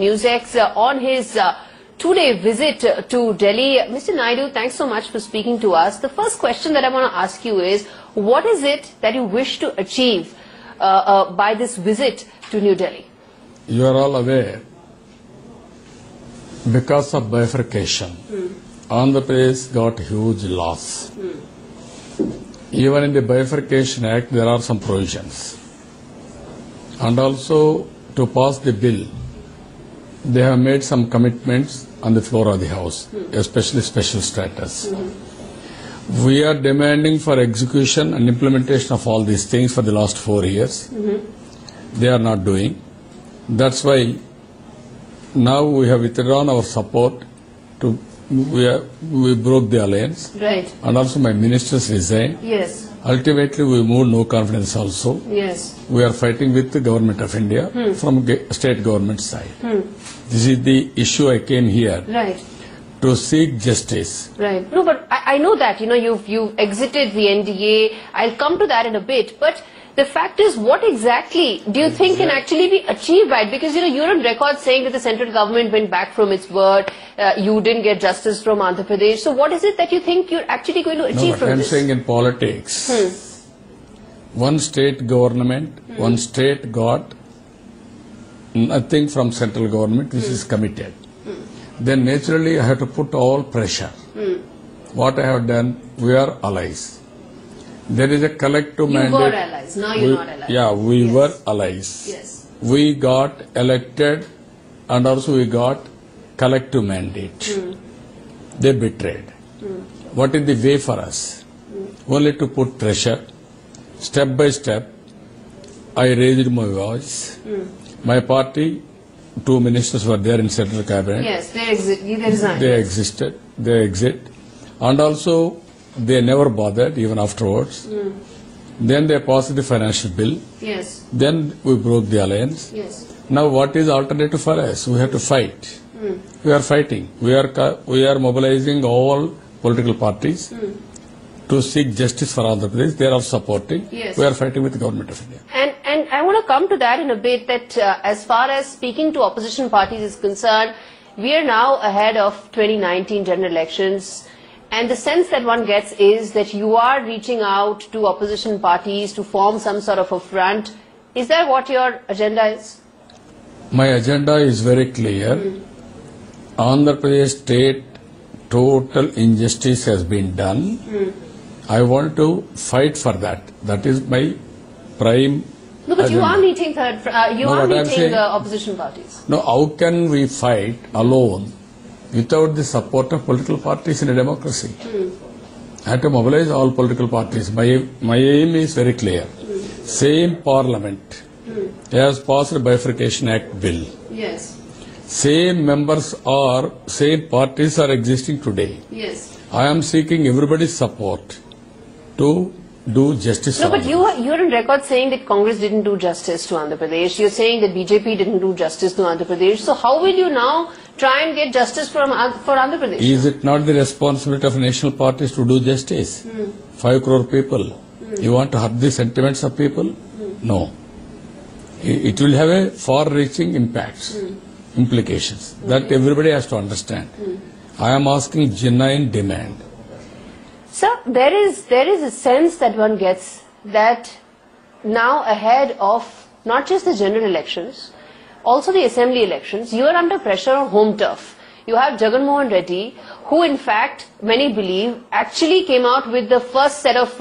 Newsx on his two-day visit to Delhi. Mr. Naidu, thanks so much for speaking to us. The first question that I want to ask you is, what is it that you wish to achieve by this visit to New Delhi? You are all aware, because of bifurcation, Andhra Pradesh got huge loss. Even in the Bifurcation Act, there are some provisions. And also, to pass the bill, they have made some commitments on the floor of the House, especially special status. We are demanding for execution and implementation of all these things for the last 4 years. They are not doing. That's why now we have withdrawn our support to we broke the alliance. Right. And also my ministers resigned. Yes. Ultimately, we moved no confidence also. Yes. We are fighting with the government of India from state government side. This is the issue I came here. Right. To seek justice. Right. No, but I know that, you've exited the NDA. I'll come to that in a bit. But the fact is, what exactly do you think can actually be achieved by it? Because, you're on record saying that the central government went back from its word. You didn't get justice from Andhra Pradesh. So what is it that you think you're actually going to achieve from I'm this? saying in politics, one state government, one state got nothing from central government which is committed. Then naturally I have to put all pressure. What I have done, we are allies. There is a collective mandate. You were allies, now you're not allies. Yeah, we were allies. Yes. We got elected and also we got collective mandate. They betrayed. What is the way for us? Only to put pressure. Step by step, I raised my voice. My party, 2 ministers were there in central cabinet. Yes, they resigned. They existed. They exit. And also, they never bothered even afterwards. Then they passed the financial bill. Yes. Then we broke the alliance. Yes. Now what is alternative for us? We have to fight. We are fighting. We are mobilizing all political parties to seek justice for Andhra Pradesh. They are supporting. Yes. We are fighting with the government of India. And I want to come to that in a bit, that as far as speaking to opposition parties is concerned, we are now ahead of 2019 general elections. And the sense that one gets is that you are reaching out to opposition parties to form some sort of a front. Is that what your agenda is? My agenda is very clear. Andhra Pradesh state, total injustice has been done. I want to fight for that. That is my prime No, but agenda. you are meeting opposition parties. No, how can we fight alone without the support of political parties in a democracy? I have to mobilize all political parties. My aim is very clear. Same parliament has passed Bifurcation Act bill. Yes. Same same parties are existing today. Yes. I am seeking everybody's support to do justice. No, but you're on record saying that Congress didn't do justice to Andhra Pradesh. You're saying that BJP didn't do justice to Andhra Pradesh. So how will you now try and get justice for Andhra Pradesh? Is it not the responsibility of national parties to do justice? 5 crore people. You want to hurt the sentiments of people? No. It will have a far-reaching implications that everybody has to understand. I am asking genuine demand. Sir, there is a sense that one gets that now ahead of not just the general elections, also the assembly elections, you are under pressure on home turf. You have Jagan Mohan Reddy, who in fact, many believe, actually came out with the first set of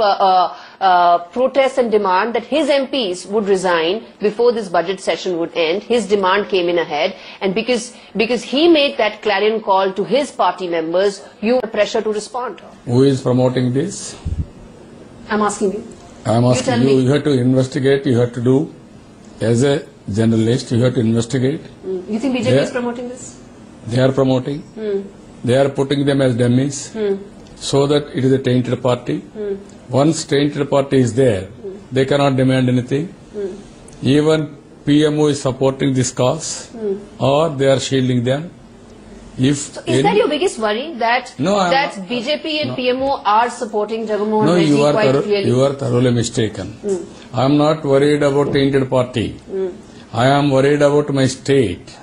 protests and demand that his MPs would resign before this budget session would end. His demand came in ahead, and because he made that clarion call to his party members, you have pressure to respond. Who is promoting this? I'm asking you. I'm asking you. You have to investigate. You have to do, as a journalist, you have to investigate. You think BJP is promoting this? They are promoting. They are putting them as dummies so that it is a tainted party. Once tainted party is there, they cannot demand anything. Even PMO is supporting this cause or they are shielding them. Is that your biggest worry, that BJP and PMO are supporting Jagan Mohan Reddy quite clearly? You are thoroughly mistaken. I am not worried about tainted party. I am worried about my state.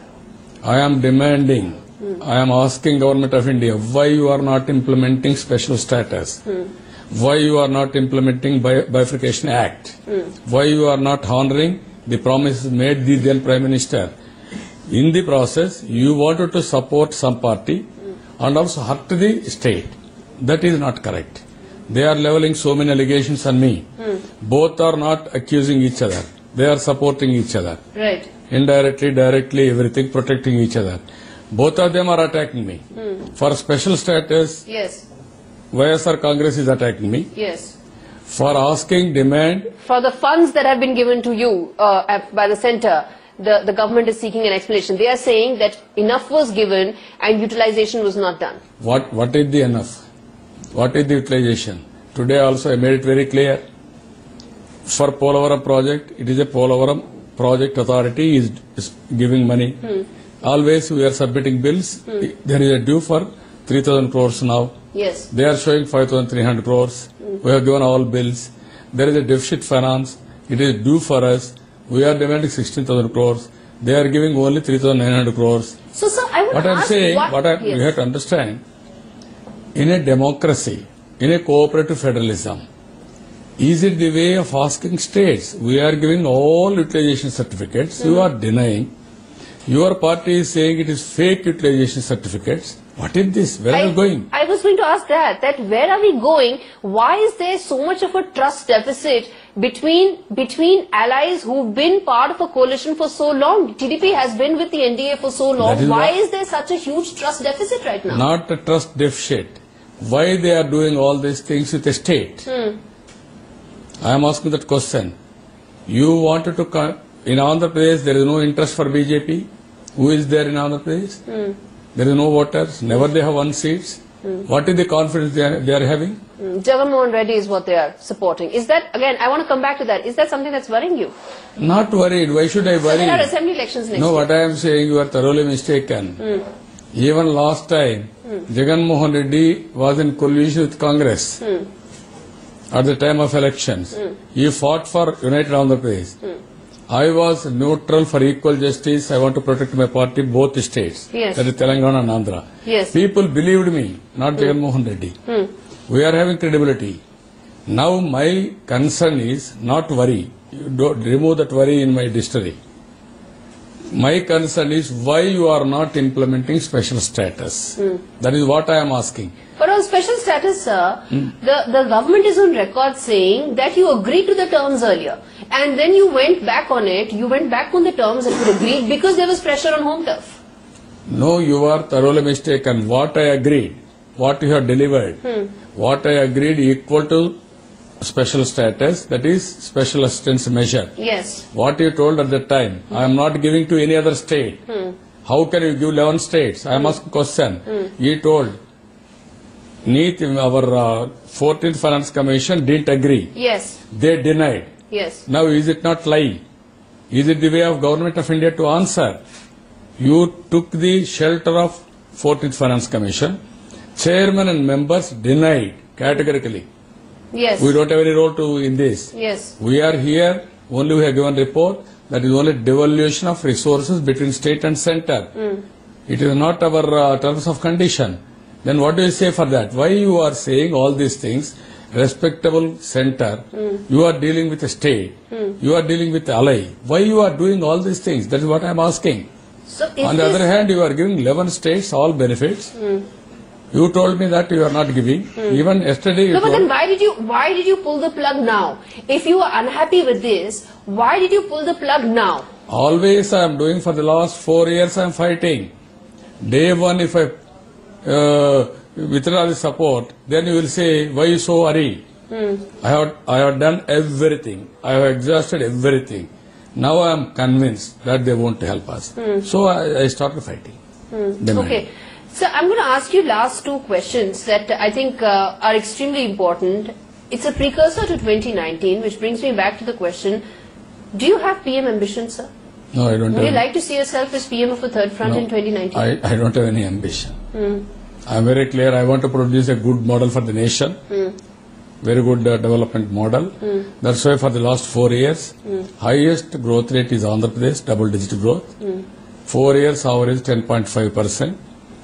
I am demanding, I am asking Government of India, why you are not implementing special status? Why you are not implementing Bifurcation Act? Why you are not honoring the promises made the then Prime Minister? In the process, you wanted to support some party and also hurt the state. That is not correct. They are leveling so many allegations on me. Both are not accusing each other. They are supporting each other. Right. Indirectly, directly, everything, protecting each other. Both of them are attacking me. For special status, Yes. YSR Congress is attacking me. Yes. For asking demand, For the funds that have been given to you by the centre, the government is seeking an explanation. They are saying that enough was given and utilization was not done. what is the enough? What is the utilization? Today also I made it very clear. For Polavaram project, it is a Polavaram project authority is giving money. Always we are submitting bills. There is a due for 3,000 crores now. Yes. They are showing 5,300 crores. We have given all bills. There is a deficit finance. It is due for us. We are demanding 16,000 crores. They are giving only 3,900 crores. So, sir, I would What I am ask saying, yes. you have to understand, in a democracy, in a cooperative federalism, is it the way of asking states? We are giving all utilization certificates. You are denying. Your party is saying it is fake utilization certificates. What is this? Where are we going? I was going to ask that where are we going? Why is there so much of a trust deficit between allies who've been part of a coalition for so long? TDP has been with the NDA for so long. Why is there such a huge trust deficit right now? Not a trust deficit. Why they are doing all these things with the state? I am asking that question. You wanted to come in Andhra Pradesh, there is no interest for BJP. Who is there in Andhra Pradesh? There is no voters. Never they have won seats. What is the confidence they are having? Jagan Mohan Reddy is what they are supporting. Is that, again, I want to come back to that. Is that something that's worrying you? Not worried. Why should I worry? So there are assembly elections next No, year. what I am saying, you are thoroughly mistaken. Even last time, Jagan Mohan Reddy was in coalition with Congress at the time of elections. He fought for United Andhra Pradesh. I was neutral for equal justice. I want to protect my party, both states. Yes. That is Telangana and Andhra. Yes. People believed me, not Jagan Mohan Reddy. We are having credibility. Now my concern is not worry. You don't remove that worry in my dictionary. My concern is why you are not implementing special status. That is what I am asking. But on special status, sir, the government is on record saying that you agreed to the terms earlier. And then you went back on it, you went back on the terms that you agreed because there was pressure on home turf. No, you are thoroughly mistaken. What I agreed, what you have delivered, what I agreed equal to special status, that is special assistance measure. Yes. What you told at that time, I am not giving to any other state. How can you give 11 states? I am asking question. He told, NEET, our 14th Finance Commission didn't agree. Yes. They denied. Yes. Now is it not lie? Is it the way of Government of India to answer? You took the shelter of 14th Finance Commission. Chairman and members denied categorically. Yes. We don't have any role in this. Yes. We are here, only we have given report, that is only devolution of resources between state and center. It is not our terms of condition. Then what do you say for that? Why you are saying all these things? Respectable center, you are dealing with a state, you are dealing with ally. Why you are doing all these things? That is what I am asking. So On the other hand, you are giving 11 states all benefits. You told me that you are not giving. Even yesterday you No, but told. then why did you pull the plug now? If you are unhappy with this, why did you pull the plug now? Always I am doing for the last 4 years I am fighting. Day one if I withdraw the support, then you will say, why you so hurry? I have done everything. I have exhausted everything. Now I am convinced that they won't help us. So I started fighting. Okay. So I'm going to ask you last two questions that I think are extremely important. It's a precursor to 2019, which brings me back to the question, do you have PM ambition, sir? No, I don't Would you have. like to see yourself as PM of a third front in 2019? I don't have any ambition. I am very clear. I want to produce a good model for the nation. Very good development model. That's why for the last 4 years, highest growth rate is Andhra Pradesh, double-digit growth. 4 years average 10.5%,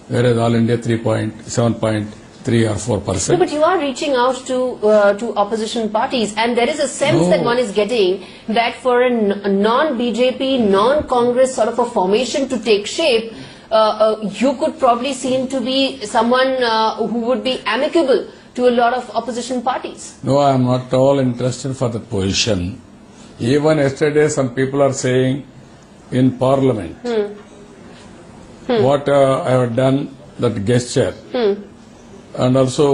whereas All India 7.3 or 4%. No, but you are reaching out to opposition parties, and there is a sense that one is getting that for a non-BJP, non-Congress sort of a formation to take shape, you could probably seem to be someone who would be amicable to a lot of opposition parties. No, I am not at all interested for that position. Even yesterday, some people are saying in Parliament, what I have done, that gesture, and also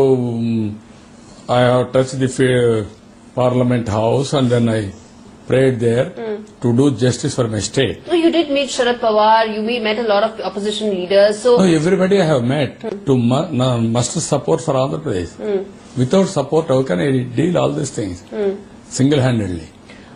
I have touched the Parliament House and then I prayed there to do justice for my state. No, you did meet Sharad Pawar, you met a lot of opposition leaders. So no, everybody I have met to muster support for Andhra Pradesh. Without support, how can I deal all these things single-handedly?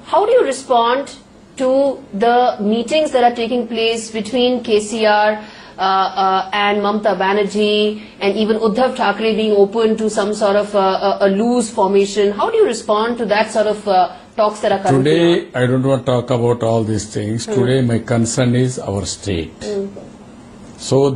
How do you respond to the meetings that are taking place between KCR and Mamata Banerjee and even Uddhav Thackeray being open to some sort of a loose formation? How do you respond to that sort of talks that are currently Today, I don't want to talk about all these things. Today, my concern is our state. So,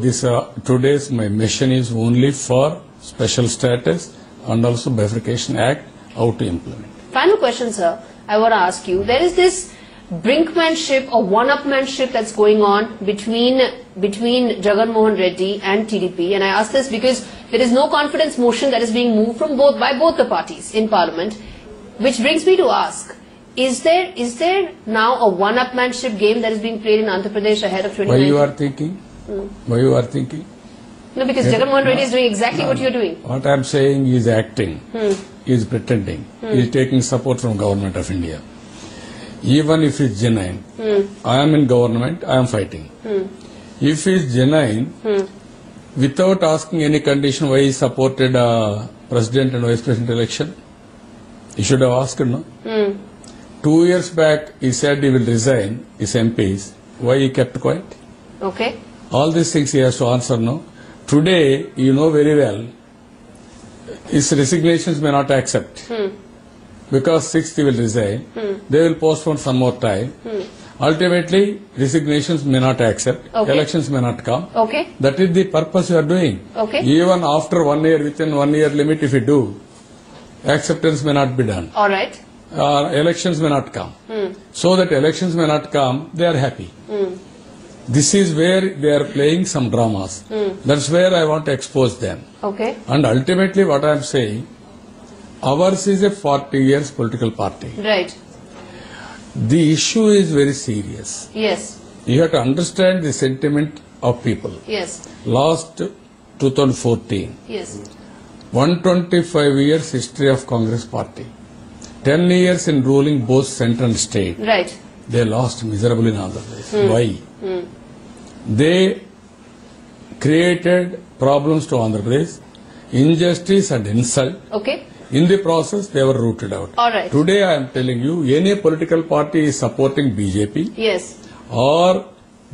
today's my mission is only for special status and also Bifurcation Act, how to implement. Final question, sir. I want to ask you. There is this brinkmanship or one-upmanship that's going on between Jagan Mohan Reddy and TDP, and I ask this because there is no confidence motion that is being moved by both the parties in Parliament, which brings me to ask: is there now a one-upmanship game that is being played in Andhra Pradesh ahead of 2019? Why you are thinking? Why you are thinking? No, because Jagan Mohan Reddy is doing exactly what you are doing. What I am saying is acting. He is pretending. He is taking support from Government of India. Even if he is genuine, I am in government, I am fighting. If he is genuine, without asking any condition why he supported President and Vice President election, he should have asked, no? 2 years back, he said he will resign his MPs. Why he kept quiet? Okay. All these things he has to answer, no? Today, you know very well, his resignations may not accept. Because 6th he will resign. They will postpone some more time. Ultimately, resignations may not accept. Okay. Elections may not come. Okay. That is the purpose you are doing. Okay. Even after 1 year, within 1 year limit, if you do, acceptance may not be done. All right. Elections may not come. So that elections may not come, they are happy. This is where they are playing some dramas. That's where I want to expose them. Okay. And ultimately what I am saying, ours is a 40 years political party. Right. The issue is very serious. Yes. You have to understand the sentiment of people. Yes. Last 2014, Yes. 125 years history of Congress party. 10 years in ruling both centre and state. Right. They lost miserably in Andhra Pradesh. Why? They created problems to Andhra Pradesh, injustice and insult. Okay. In the process, they were rooted out. All right. Today, I am telling you, any political party is supporting BJP Yes. or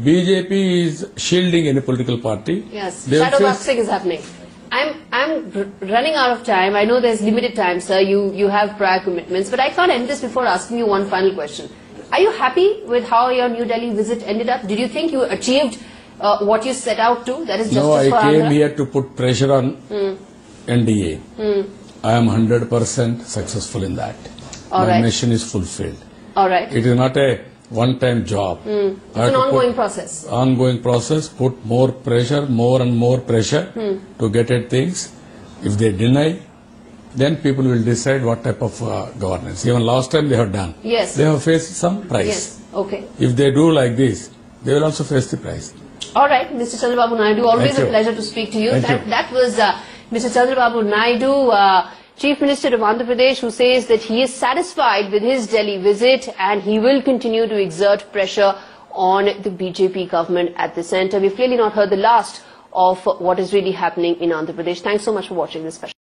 BJP is shielding any political party. Yes. They will Shadow say- boxing is happening. I'm running out of time. I know there's limited time, sir. You have prior commitments, but I can't end this before asking you one final question. Are you happy with how your New Delhi visit ended up? Did you think you achieved what you set out to? That is justice No, I for came Andhra? here to put pressure on NDA. I am 100% successful in that. All My right. mission is fulfilled. All right. It is not a one-time job. I It's have an to ongoing put process. ongoing process, put more pressure, more and more pressure to get at things. If they deny, then people will decide what type of governance. Even last time they have done. Yes. They have faced some price. Yes. Okay. If they do like this, they will also face the price. All right, Mr. Chandrababu Naidu, always Thank a you. pleasure to speak to you. Thank you. That was Mr. Chandrababu Naidu, Chief Minister of Andhra Pradesh, who says that he is satisfied with his Delhi visit and he will continue to exert pressure on the BJP government at the centre. We've clearly not heard the last of what is really happening in Andhra Pradesh. Thanks so much for watching this special.